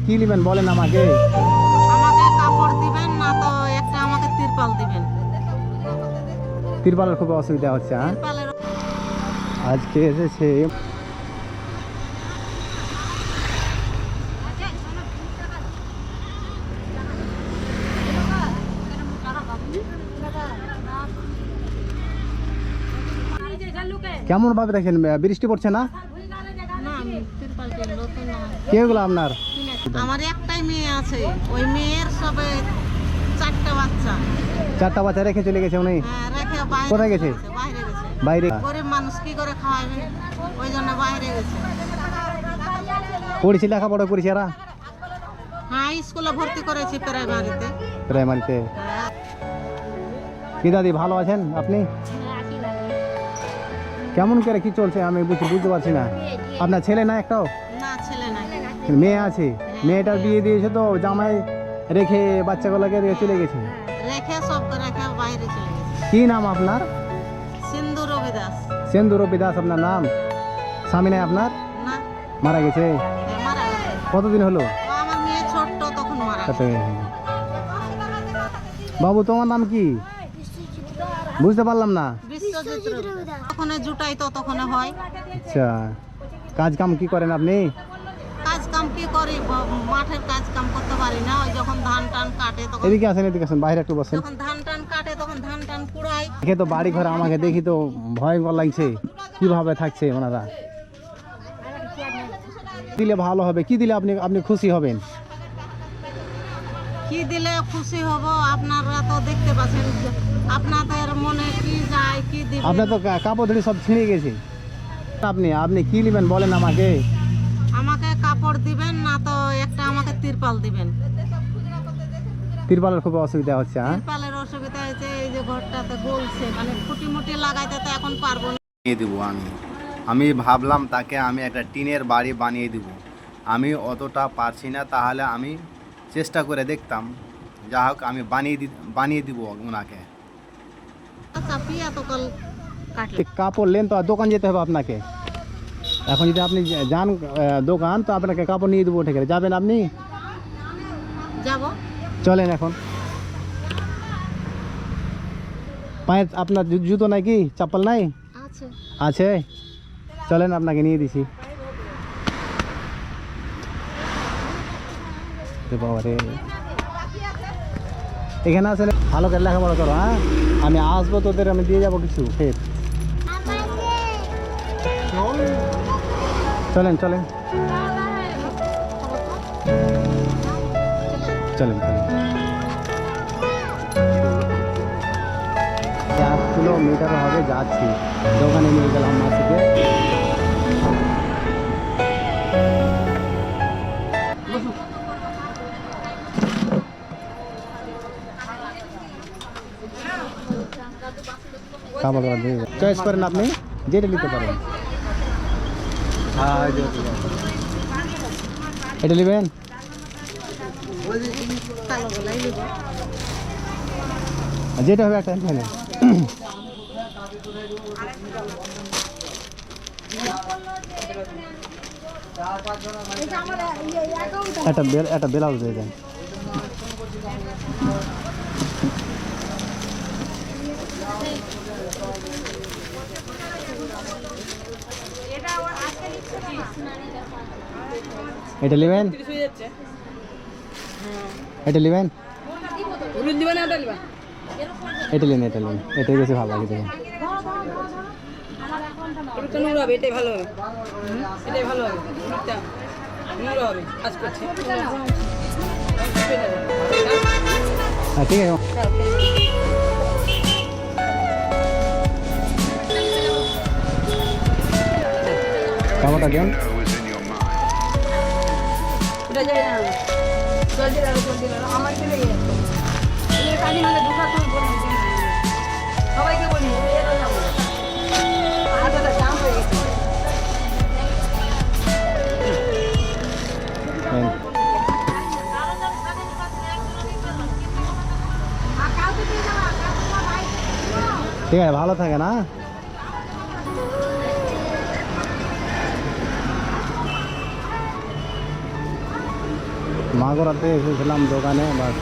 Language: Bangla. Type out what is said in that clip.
কি নেবেন বলেন আমাকে। আমাকে কাপড় দিবেন না তো একটা আমাকে তিরপাল দিবেন। তিরপালের খুব অসুবিধা হচ্ছে। হ্যাঁ, তিরপালের আজকে এসেছে কেমন ভাবে দেখেন বৃষ্টি পড়ছে না? না তিরপাল নতুন না। কে এগুলো আপনার? আমার একটাই মেয়ে আছে, ওই মেয়ের সবে 4টা বাচ্চা। 4টা বাচ্চা রেখে চলে গেছে উনি? হ্যাঁ, রেখে বাইরে কোথায় গেছে? বাইরে গেছে। বাইরে? গরিব মানুষ কি করে খাওয়াবে, ওই জন্য বাইরে গেছে। পড়েছি, লেখাপড়া করেছি এরা? হ্যাঁ, স্কুলে ভর্তি করেছি প্রাইমারিতে। প্রাইমারিতে? কি দাদি ভালো আছেন আপনি? কেমন করে কি চলছে আমি বুঝতে পারছি না। আপনার ছেলে না একটাও? না, ছেলে নাই, মেয়ে আছে। মেয়েটার বিয়ে দিয়েছে তো জামাই রেখে বাচ্চাগুলোকে রেখে চলে গেছে। রেখে সব রেখে বাইরে চলে গেছে। কি নাম আপনার? সিন্ধু রবি দাস। সিন্ধু রবি দাস আপনার নাম? স্বামী নাই আপনার? না, মারা গেছে? মারা গেছে। কতদিন হলো? ও আমার মেয়ে ছোট্ট তখন মারা কত? গেছে। বাবু তোমার নাম কি? বুঝতে পারলাম না। বিশ্বজিৎ রবি দাস। তখন জুটাই তো তখন হয়। আচ্ছা, কাজ কাম কি করেন আপনি? কাজ কাম কি করি, মাঠের কাজ কাম করতে পারি না। ওই যখন ধান টান কাটে তখন, এদিকে আসেন, এদিকে আসেন, বাইরে একটু বসেন। যখন ধান টান কাটে তখন ধান টান কুড়াই। দেখে তো বাড়ি ঘরে আমাকে দেখি তো ভয়ঙ্কর লাগছে। কিভাবে থাকছে ওনারা? দিলে ভালো হবে, কি দিলে আপনি আপনি খুশি হবেন? কি দিলে খুশি হব আপনারা তো দেখতে পাচ্ছেন, আপনাদের মনে কি যায় কি দিবেন। আপনার তো কাপড় ধরে সব ছিঁড়ে গেছে। আপনি আপনি কি নেবেন বলেন আমাকে। আমাকে কাপড় দিবেন না তো একটা আমাকে তিরপাল দিবেন। তিরপালের খুব অসুবিধা হচ্ছে। হ্যাঁ, তিরপালের অসুবিধা হয়েছে, এই যে ঘরটাতে গলছে, মানে খুঁটি মুটি লাগাইতে তো এখন পারবো না। দিব আমি ভাবলাম তাকে আমি একটা টিনের বাড়ি বানিয়ে দিব। আমি অতটা পারছি না, তাহলে আমি চেষ্টা করে দেখতাম। যা হোক আমি বানিয়ে দিব ওনাকে। চাপিয়ে এতকাল কাটলে কাপড় নেন তো আর দোকান যেতে হবে আপনাকে। এখন যদি আপনি যান দোকান, তো আপনাকে কাপড় নিয়ে দেবো। ঠিক আছে, যাবেন আপনি? যাব। চলেন এখন। পায়ে আপনার জুতো নাই কি, চপ্পল নাই? আছে। আছে, চলেন আপনাকে নিয়ে দিছি। বাবারে, এখানে আসলে ভালো করে লেখাপড়া করো। হ্যাঁ, আমি আসবো, তোদের আমি দিয়ে যাবো কিছু ফের। চলেন চলেন চলেন চলেন। 1 কিলোমিটার হবে যাচ্ছি, দোকানে নিয়ে গেলাম মাসিকে। কাপড় চয়েস করেন আপনি, যেটা নিতে পারেন। এটা নেবেন? কালো গলাই নিব। যেটা হবে একটা নেবেন। একটা ব্লাউজ দিয়ে দেন। এটা নেবেন? এটা নেবেন? এটা নেন, এটা নেন, এটাই বেশি ভালো লাগে দেখুন। এটাই ভালো হবে, এটাই ভালো হবে, নোংরা হবে কাজ করছে। হ্যাঁ, ঠিক আছে। কাপড়টা দেন। ওটা যাই না, জল দিল আমার চলে গেছে। কাজী মানে ঢোকা তুমি বলি, সবাইকে বলি হাতটা জাম হয়ে গেছে। ঠিক আছে, ভালো থাকে না? মাগুরাতে এসেছিলাম দোকানে, বাস